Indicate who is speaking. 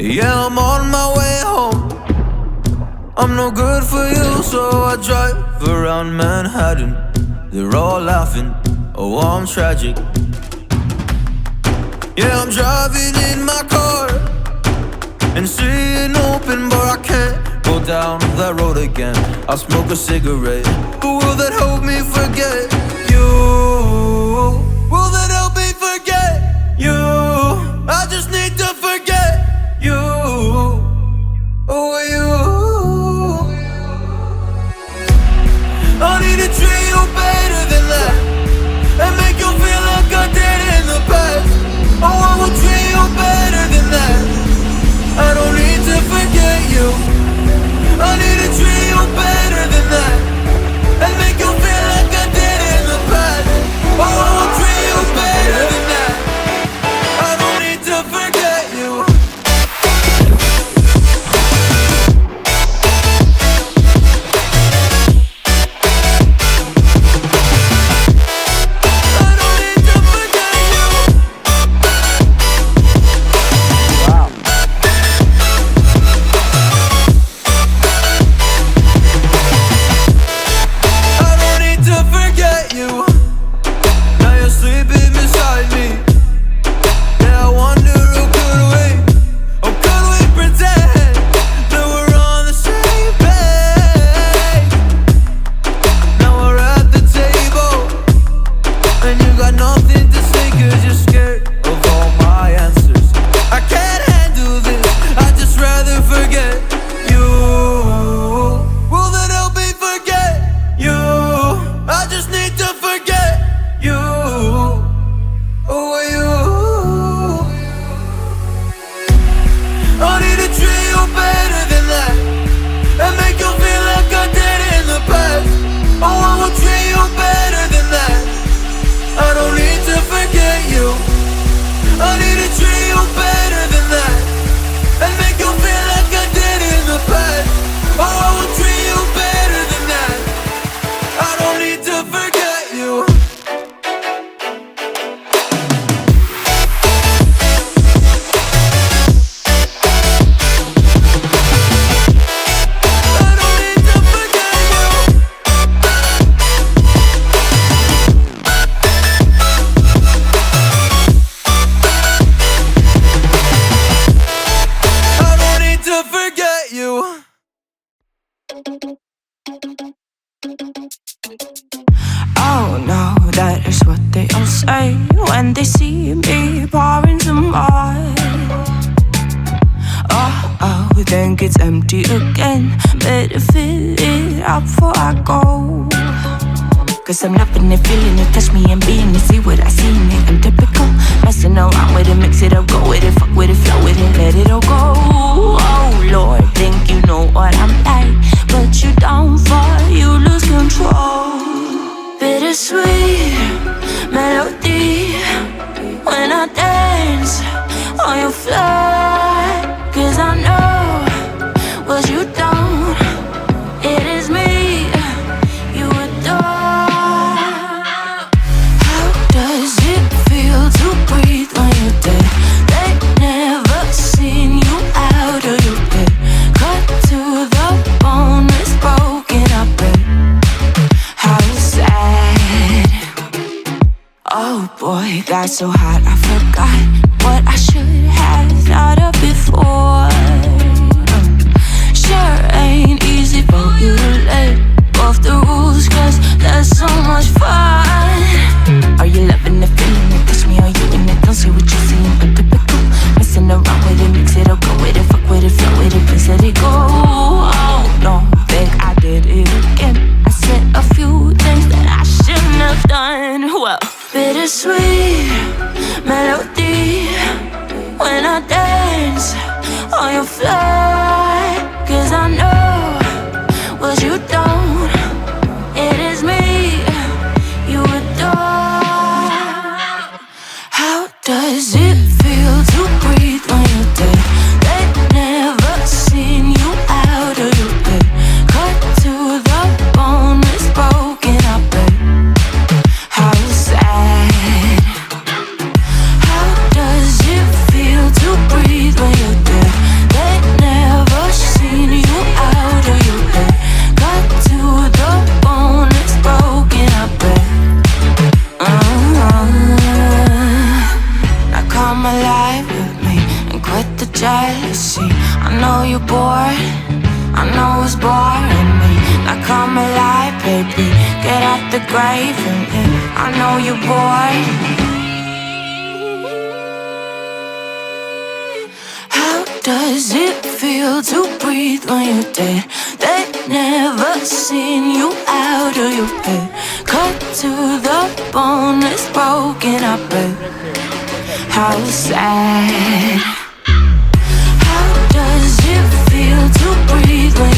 Speaker 1: Yeah, I'm on my way home. I'm no good for you, so I drive around Manhattan. They're all laughing, oh I'm tragic. Yeah, I'm driving in my car and seeing open, but I can't go down that road again. I'll smoke a cigarette, but will that help me forget you? Will that help me forget you? I just need to forget you. Oh, you. I need to treat you better than that and make you feel like I did in the past. Oh, I will treat you better than that. I don't need to forget you. I need to treat you better than that and make you feel like I did in the past. Oh, I will treat you better than that. I don't need to forget you.
Speaker 2: When they see me pouring some more, oh, then gets empty again. Better fill it up before I go. Cause I'm loving it, feeling it, touch me and being it. See what I see in it, I'm typical. Messing around with it, mix it up, go with it. Fuck with it, flow with it, let it all go. Oh Lord, think you know what I'm like, but you don't fall, you lose control. Bittersweet melody when I dance on your fly. Cause I know what you don't, it is me you adore. How does it feel to breathe when you're dead? They never seen you out of your bed. Cut to the bone, it's broken up, but how sad. Oh boy, got so hot I forgot what I should have thought of before. Sure ain't easy for you to let go of the rules, cause that's so much fun. Are you loving it, feeling it, touch me, are you in it? Don't say what you're saying, but typical. Messing around with it, mix it up, go with it, fuck with it, flow with it, please let it go. Oh no, think I did it again. I said a few things that I shouldn't have done. Well, bittersweet melody when I dance on your fly. Cause I know what you don't, it is me you adore. How does it feel to breathe when you're dead? They never seen you out of your bed. Cut to the bone, it's broken up, but how sad. How does it feel to breathe when you're dead? you bored. I know it's boring me. Now come alive, baby. Get out the grave and I know you're bored. How does it feel to breathe when you're dead? They never seen you out of your head. Cut to the bone, it's broken up, babe. How sad. How does it feel to breathe when